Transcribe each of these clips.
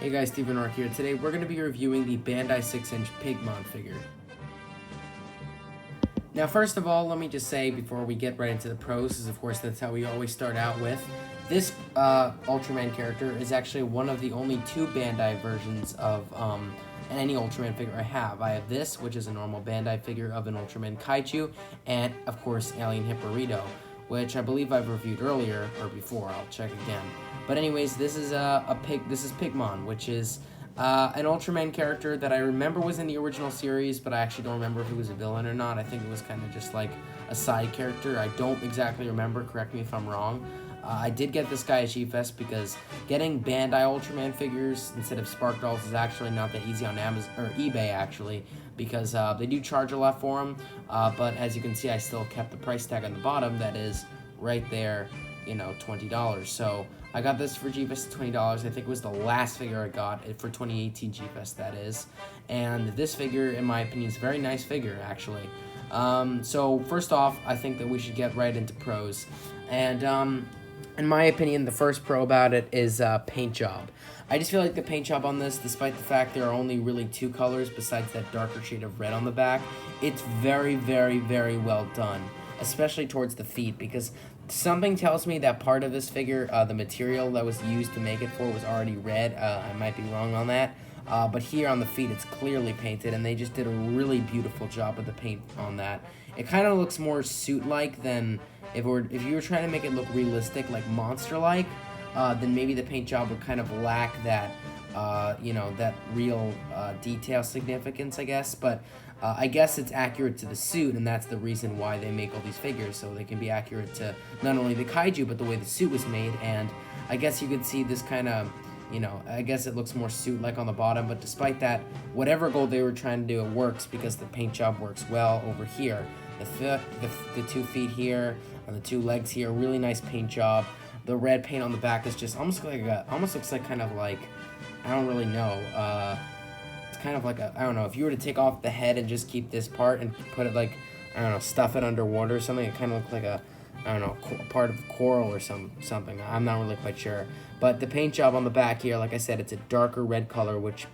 Hey guys, Steven Ark here. Today we're going to be reviewing the Bandai 6-inch Pigmon figure. Now first of all, let me just say before we get right into the pros, because of course that's how we always start out with, this Ultraman character is actually one of the only two Bandai versions of any Ultraman figure I have. I have this, which is a normal Bandai figure of an Ultraman Kaiju, and of course Alien Hipporyto, which I believe I've reviewed earlier, or before, I'll check again. But anyways, this is Pigmon, which is an Ultraman character that I remember was in the original series, but I actually don't remember if he was a villain or not. I think it was kind of just like a side character. I don't exactly remember, correct me if I'm wrong. I did get this guy at G-Fest because getting Bandai Ultraman figures instead of Spark Dolls is actually not that easy on Amazon or eBay actually, because they do charge a lot for them. But as you can see, I still kept the price tag on the bottom that is right there, you know, $20. So I got this for G-Fest at $20. I think it was the last figure I got for 2018 G-Fest, that is. And this figure, in my opinion, is a very nice figure, actually. So first off, I think that we should get right into pros. And in my opinion, the first pro about it is paint job. I just feel like the paint job on this, despite the fact there are only really two colors besides that darker shade of red on the back, it's very, very, very well done, especially towards the feet, because something tells me that part of this figure, the material that was used to make it for, was already red. I might be wrong on that. But here on the feet, it's clearly painted, and they just did a really beautiful job with the paint on that. It kind of looks more suit-like than if you were trying to make it look realistic, like monster-like. Then maybe the paint job would kind of lack that, that real detail significance, I guess. But I guess it's accurate to the suit, and that's the reason why they make all these figures, so they can be accurate to not only the kaiju, but the way the suit was made. And I guess you could see this kind of, I guess it looks more suit-like on the bottom, but despite that, whatever goal they were trying to do, it works because the paint job works well over here. The 2 feet here and the 2 legs here, really nice paint job. The red paint on the back is just almost looks like kind of like, I don't really know. It's kind of like I don't know, if you were to take off the head and just keep this part and put it like, I don't know, stuff it underwater or something, it kind of looks like a, I don't know, part of coral or something. I'm not really quite sure. But the paint job on the back here, like I said, it's a darker red color, which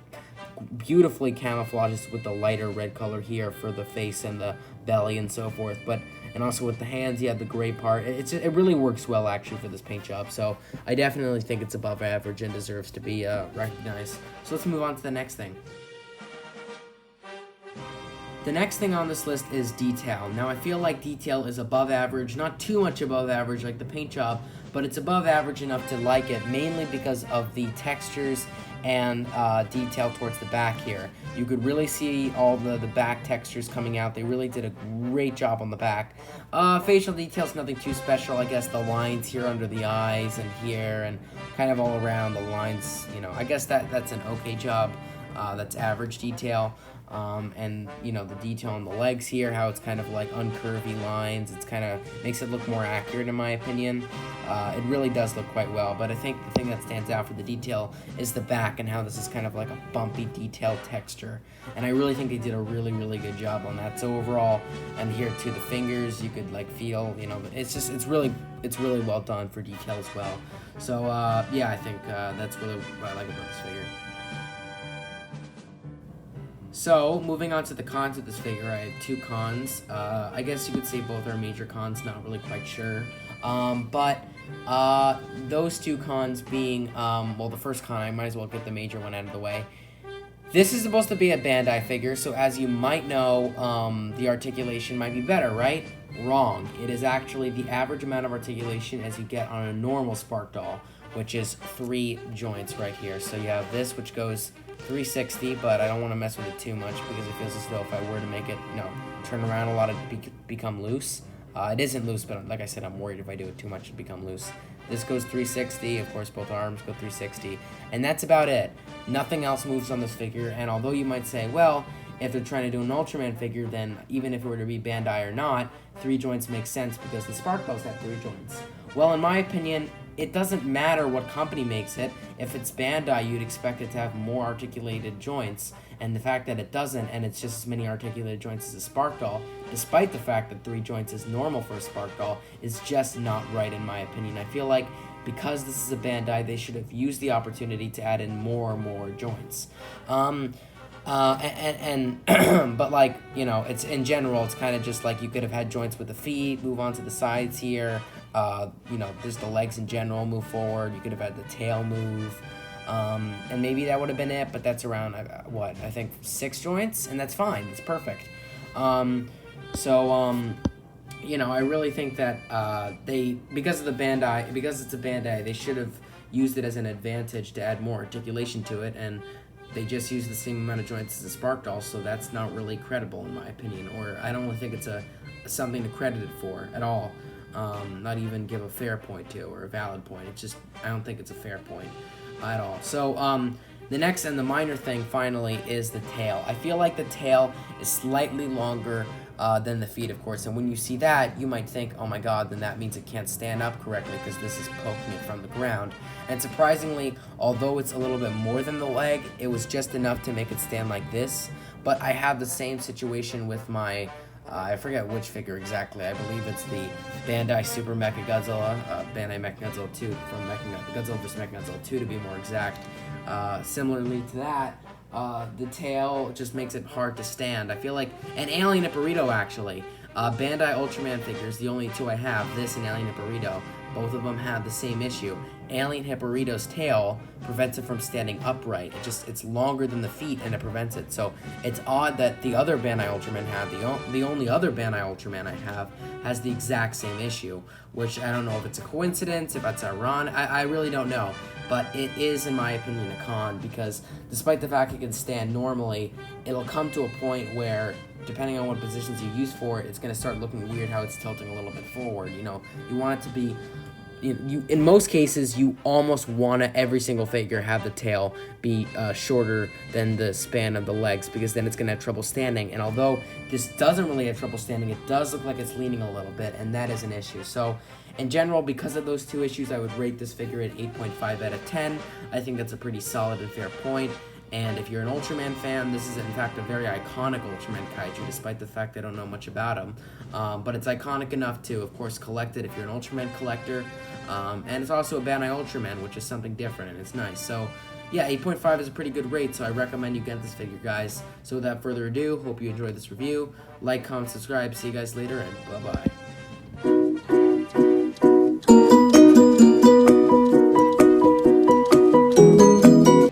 beautifully camouflages with the lighter red color here for the face and the belly and so forth. And also with the hands, you have the gray part. It really works well, actually, for this paint job. So I definitely think it's above average and deserves to be recognized. So let's move on to the next thing. The next thing on this list is detail. Now, I feel like detail is above average, not too much above average like the paint job, but it's above average enough to like it, mainly because of the textures and detail towards the back here. You could really see all the back textures coming out. They really did a great job on the back. Facial details, nothing too special. I guess the lines here under the eyes and here and kind of all around the lines, I guess that's an okay job. That's average detail. And the detail on the legs here, how it's kind of like uncurvy lines, it's kind of makes it look more accurate in my opinion. It really does look quite well, but I think the thing that stands out for the detail is the back and how this is kind of like a bumpy detailed texture, and I really think they did a really, really good job on that. So overall, and here too, the fingers, you could like feel, it's really well done for detail as well. So yeah, I think that's really what I like about this figure. So, moving on to the cons of this figure, I have 2 cons. I guess you could say both are major cons, not really quite sure. But those 2 cons being, well, the first con, I might as well get the major one out of the way. This is supposed to be a Bandai figure, so as you might know, the articulation might be better, right? Wrong. It is actually the average amount of articulation as you get on a normal Spark Doll, which is 3 joints right here. So you have this, which goes 360, but I don't want to mess with it too much because it feels as though if I were to make it, turn around a lot, it'd become loose. It isn't loose, but like I said, I'm worried if I do it too much, it'd become loose. This goes 360, of course, both arms go 360, and that's about it. Nothing else moves on this figure, and although you might say, well, if they're trying to do an Ultraman figure, then even if it were to be Bandai or not, 3 joints make sense because the Spark Dolls have 3 joints. Well, in my opinion, it doesn't matter what company makes it. If it's Bandai, you'd expect it to have more articulated joints, and the fact that it doesn't, and it's just as many articulated joints as a Spark Doll, despite the fact that 3 joints is normal for a Spark Doll, is just not right in my opinion. I feel like because this is a Bandai, they should have used the opportunity to add in more and more joints. But like, you know, it's in general, it's kind of just like you could have had joints with the feet, move on to the sides here. You know, just the legs in general, move forward. You could have had the tail move. And maybe that would have been it, but that's around, what, I think 6 joints, and that's fine. It's perfect. You know, I really think that because of the Bandai, because it's a Bandai, they should have used it as an advantage to add more articulation to it, and they just used the same amount of joints as a Spark Doll, so that's not really credible in my opinion, or I don't really think it's something to credit it for at all. Not even give a fair point to, or a valid point. It's just, I don't think it's a fair point at all. So, the next and the minor thing, finally, is the tail. I feel like the tail is slightly longer than the feet, of course, and when you see that, you might think, oh my god, then that means it can't stand up correctly because this is poking it from the ground. And surprisingly, although it's a little bit more than the leg, it was just enough to make it stand like this. But I have the same situation with my I forget which figure exactly. I believe it's the Bandai Super Mechagodzilla, Bandai Mechagodzilla 2 from Godzilla vs. Mechagodzilla 2 to be more exact. Similarly to that, the tail just makes it hard to stand. I feel like an Alien Burrito actually. Bandai Ultraman figures, the only 2 I have, this and Alien Burrito, both of them have the same issue. Alien Burrito's tail prevents it from standing upright. It's longer than the feet and it prevents it. So it's odd that the other Bandai Ultraman the only other Bandai Ultraman I have has the exact same issue, which I don't know if it's a coincidence, if it's ironic, I really don't know. But it is, in my opinion, a con, because despite the fact it can stand normally, it'll come to a point where, depending on what positions you use for it, it's going to start looking weird how it's tilting a little bit forward. You know, you want it to be, in most cases, you almost want to, every single figure, have the tail be shorter than the span of the legs, because then it's going to have trouble standing. And although this doesn't really have trouble standing, it does look like it's leaning a little bit, and that is an issue. So, in general, because of those 2 issues, I would rate this figure at 8.5 out of 10. I think that's a pretty solid and fair point. And if you're an Ultraman fan, this is in fact a very iconic Ultraman kaiju, despite the fact I don't know much about him. But it's iconic enough to, of course, collect it if you're an Ultraman collector. And it's also a Bandai Ultraman, which is something different, and it's nice. So, yeah, 8.5 is a pretty good rate, so I recommend you get this figure, guys. So without further ado, hope you enjoyed this review. Like, comment, subscribe. See you guys later, and bye-bye.